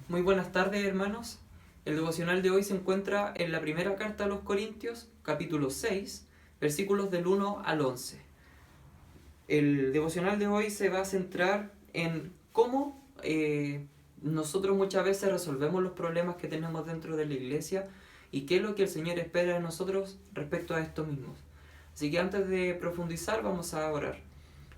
Muy buenas tardes, hermanos. El devocional de hoy se encuentra en la primera carta a los Corintios, capítulo 6, versículos del 1 al 11. El devocional de hoy se va a centrar en cómo nosotros muchas veces resolvemos los problemas que tenemos dentro de la iglesia y qué es lo que el Señor espera de nosotros respecto a estos mismos. Así que antes de profundizar vamos a orar.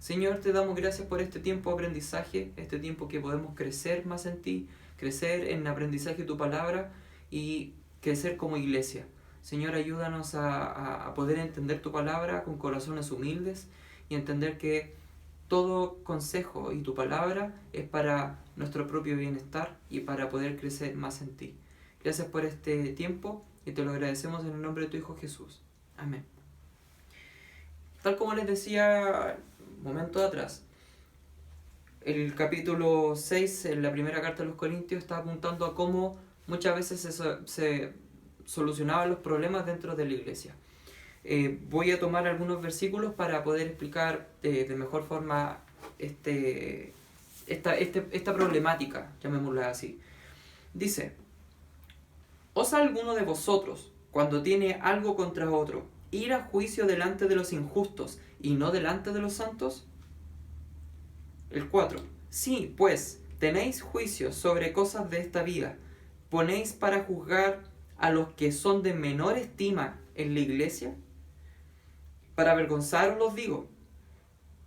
Señor, te damos gracias por este tiempo de aprendizaje, este tiempo que podemos crecer más en ti, crecer en aprendizaje de tu palabra y crecer como iglesia. Señor, ayúdanos a poder entender tu palabra con corazones humildes y entender que todo consejo y tu palabra es para nuestro propio bienestar y para poder crecer más en ti. Gracias por este tiempo y te lo agradecemos en el nombre de tu Hijo Jesús. Amén. Tal como les decía un momento atrás, el capítulo 6, en la primera carta de los Corintios, está apuntando a cómo muchas veces se solucionaban los problemas dentro de la iglesia. Voy a tomar algunos versículos para poder explicar de mejor forma esta problemática, llamémosla así. Dice: ¿osa alguno de vosotros, cuando tiene algo contra otro, ir a juicio delante de los injustos y no delante de los santos? El 4. Sí, pues, tenéis juicios sobre cosas de esta vida. ¿Ponéis para juzgar a los que son de menor estima en la iglesia? Para avergonzaros los digo,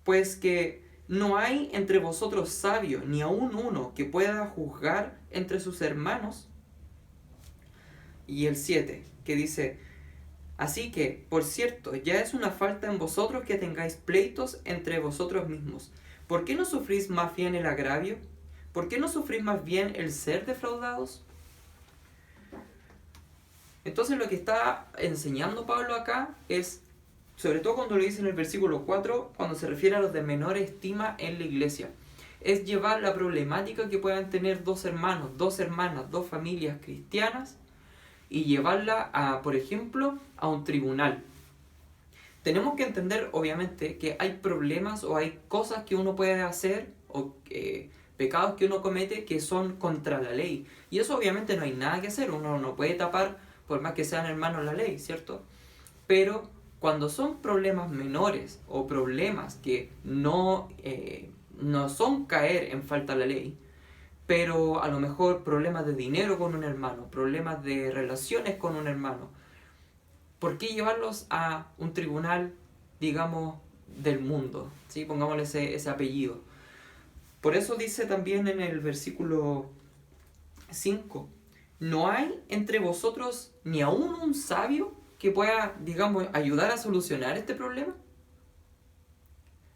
pues que no hay entre vosotros sabio, ni aun uno que pueda juzgar entre sus hermanos. Y el 7, que dice: así que, por cierto, ya es una falta en vosotros que tengáis pleitos entre vosotros mismos. ¿Por qué no sufrís más bien el agravio? ¿Por qué no sufrís más bien el ser defraudados? Entonces lo que está enseñando Pablo acá es, sobre todo cuando lo dice en el versículo 4, cuando se refiere a los de menor estima en la iglesia, es llevar la problemática que puedan tener dos hermanos, dos hermanas, dos familias cristianas y llevarla a, por ejemplo, a un tribunal. Tenemos que entender, obviamente, que hay problemas o hay cosas que uno puede hacer o pecados que uno comete que son contra la ley. Y eso obviamente no hay nada que hacer, uno no puede tapar, por más que sean hermanos, la ley, ¿cierto? Pero cuando son problemas menores o problemas que no son caer en falta a la ley, pero a lo mejor problemas de dinero con un hermano, problemas de relaciones con un hermano, ¿por qué llevarlos a un tribunal, digamos, del mundo? ¿Sí? Pongámosle ese apellido. Por eso dice también en el versículo 5, ¿no hay entre vosotros ni aún un sabio que pueda, digamos, ayudar a solucionar este problema?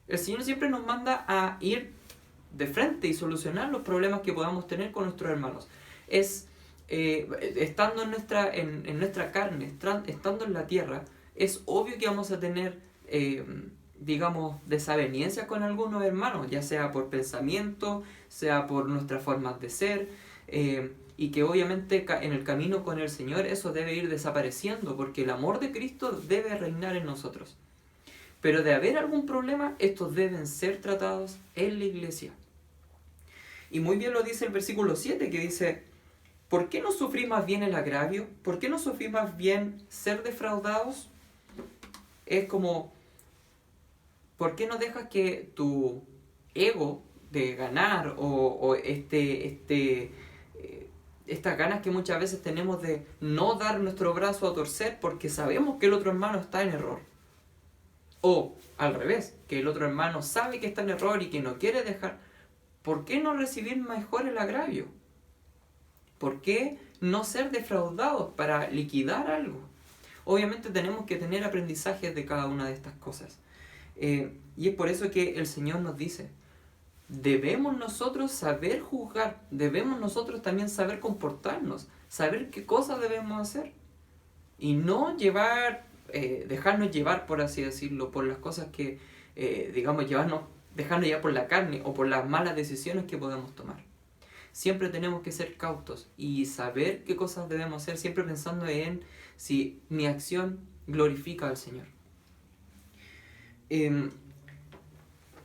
El Señor siempre nos manda a ir de frente y solucionar los problemas que podamos tener con nuestros hermanos. Es estando en nuestra carne, estando en la tierra, es obvio que vamos a tener, digamos, desavenencias con algunos hermanos, ya sea por pensamiento, sea por nuestras formas de ser, y que obviamente en el camino con el Señor eso debe ir desapareciendo, porque el amor de Cristo debe reinar en nosotros. Pero de haber algún problema, estos deben ser tratados en la iglesia. Y muy bien lo dice el versículo 7, que dice: ¿por qué no sufrís más bien el agravio? ¿Por qué no sufrís más bien ser defraudados? Es como, ¿por qué no dejas que tu ego de ganar o estas ganas que muchas veces tenemos de no dar nuestro brazo a torcer porque sabemos que el otro hermano está en error? O al revés, que el otro hermano sabe que está en error y que no quiere dejar. ¿Por qué no recibir mejor el agravio? ¿Por qué no ser defraudados para liquidar algo? Obviamente tenemos que tener aprendizajes de cada una de estas cosas. Y es por eso que el Señor nos dice, debemos nosotros saber juzgar, debemos nosotros también saber comportarnos, saber qué cosas debemos hacer. Y no dejarnos llevar, por así decirlo, por las cosas que, digamos, dejarnos llevar por la carne o por las malas decisiones que podemos tomar. Siempre tenemos que ser cautos y saber qué cosas debemos hacer, siempre pensando en si mi acción glorifica al Señor.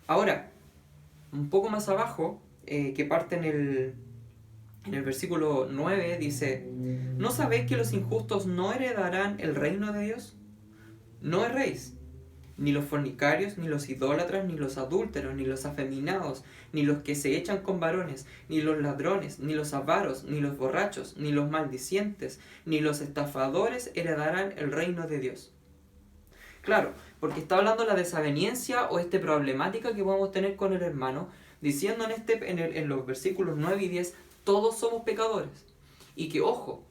Ahora, un poco más abajo, que parte En el versículo 9 dice: ¿no sabéis que los injustos no heredarán el reino de Dios? No erréis, ni los fornicarios, ni los idólatras, ni los adúlteros, ni los afeminados, ni los que se echan con varones, ni los ladrones, ni los avaros, ni los borrachos, ni los maldicientes, ni los estafadores heredarán el reino de Dios. Claro, porque está hablando de la desaveniencia o esta problemática que podemos tener con el hermano, diciendo en los versículos 9 y 10, todos somos pecadores. Y que, ojo,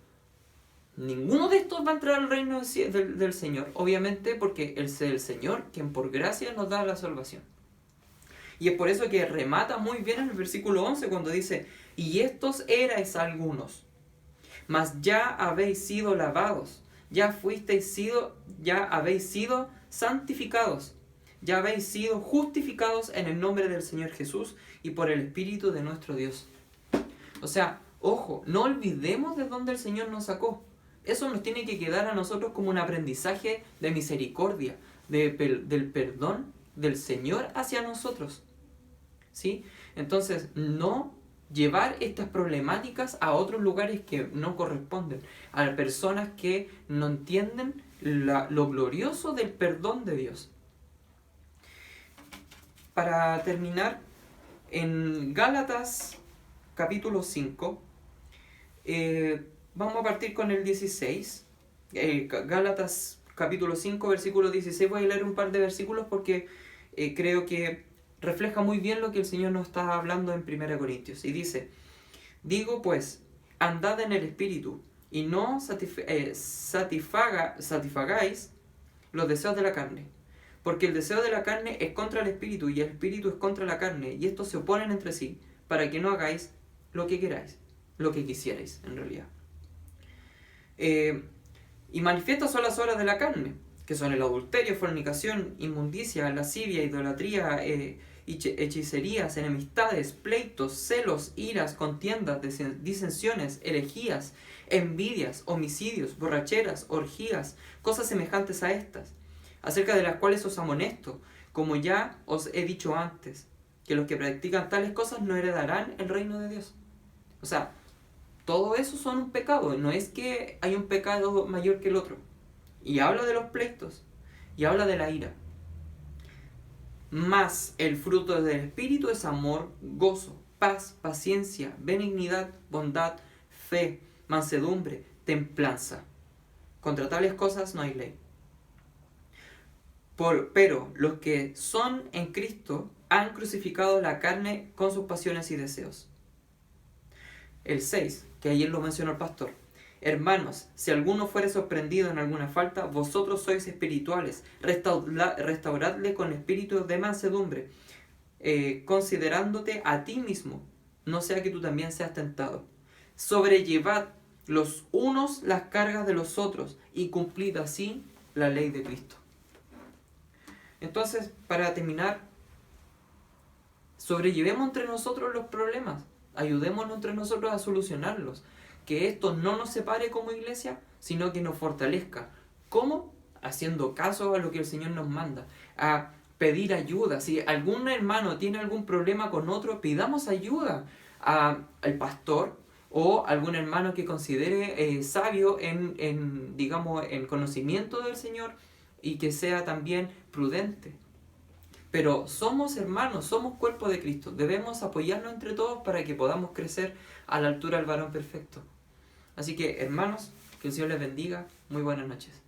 ninguno de estos va a entrar al reino del Señor, obviamente porque es el Señor quien por gracia nos da la salvación. Y es por eso que remata muy bien en el versículo 11 cuando dice: y estos erais algunos, mas ya habéis sido lavados, ya habéis sido santificados, ya habéis sido justificados en el nombre del Señor Jesús y por el Espíritu de nuestro Dios. O sea, ojo, no olvidemos de dónde el Señor nos sacó. Eso nos tiene que quedar a nosotros como un aprendizaje de misericordia, del perdón del Señor hacia nosotros. ¿Sí? Entonces, no llevar estas problemáticas a otros lugares que no corresponden, a personas que no entienden lo glorioso del perdón de Dios. Para terminar, en Gálatas capítulo 5, vamos a partir con el 16. Gálatas capítulo 5, versículo 16. Voy a leer un par de versículos porque creo que refleja muy bien lo que el Señor nos está hablando en 1 Corintios. Y dice: digo pues, andad en el Espíritu, y no satisfagáis los deseos de la carne. Porque el deseo de la carne es contra el Espíritu, y el Espíritu es contra la carne, y estos se oponen entre sí, para que no hagáis lo que queráis, lo que quisierais, en realidad. Y manifiestas son las obras de la carne, que son el adulterio, fornicación, inmundicia, lascivia, idolatría, hechicerías, enemistades, pleitos, celos, iras, contiendas, disensiones, herejías, envidias, homicidios, borracheras, orgías, cosas semejantes a estas, acerca de las cuales os amonesto, como ya os he dicho antes, que los que practican tales cosas no heredarán el reino de Dios. O sea, todo eso son un pecado, no es que hay un pecado mayor que el otro. Y habla de los pleitos, y habla de la ira. Mas el fruto del Espíritu es amor, gozo, paz, paciencia, benignidad, bondad, fe, mansedumbre, templanza. Contra tales cosas no hay ley. Pero los que son en Cristo han crucificado la carne con sus pasiones y deseos. El 6, que ayer lo mencionó el pastor. Hermanos, si alguno fuere sorprendido en alguna falta, vosotros sois espirituales, restauradle con espíritu de mansedumbre, considerándote a ti mismo, no sea que tú también seas tentado. Sobrellevad los unos las cargas de los otros, y cumplid así la ley de Cristo. Entonces, para terminar, sobrellevemos entre nosotros los problemas, ayudémonos entre nosotros a solucionarlos. Que esto no nos separe como iglesia, sino que nos fortalezca. ¿Cómo? Haciendo caso a lo que el Señor nos manda, a pedir ayuda. Si algún hermano tiene algún problema con otro, pidamos ayuda al pastor o algún hermano que considere sabio en conocimiento del Señor y que sea también prudente. Pero somos hermanos, somos cuerpo de Cristo. Debemos apoyarnos entre todos para que podamos crecer a la altura del varón perfecto. Así que, hermanos, que el Señor les bendiga. Muy buenas noches.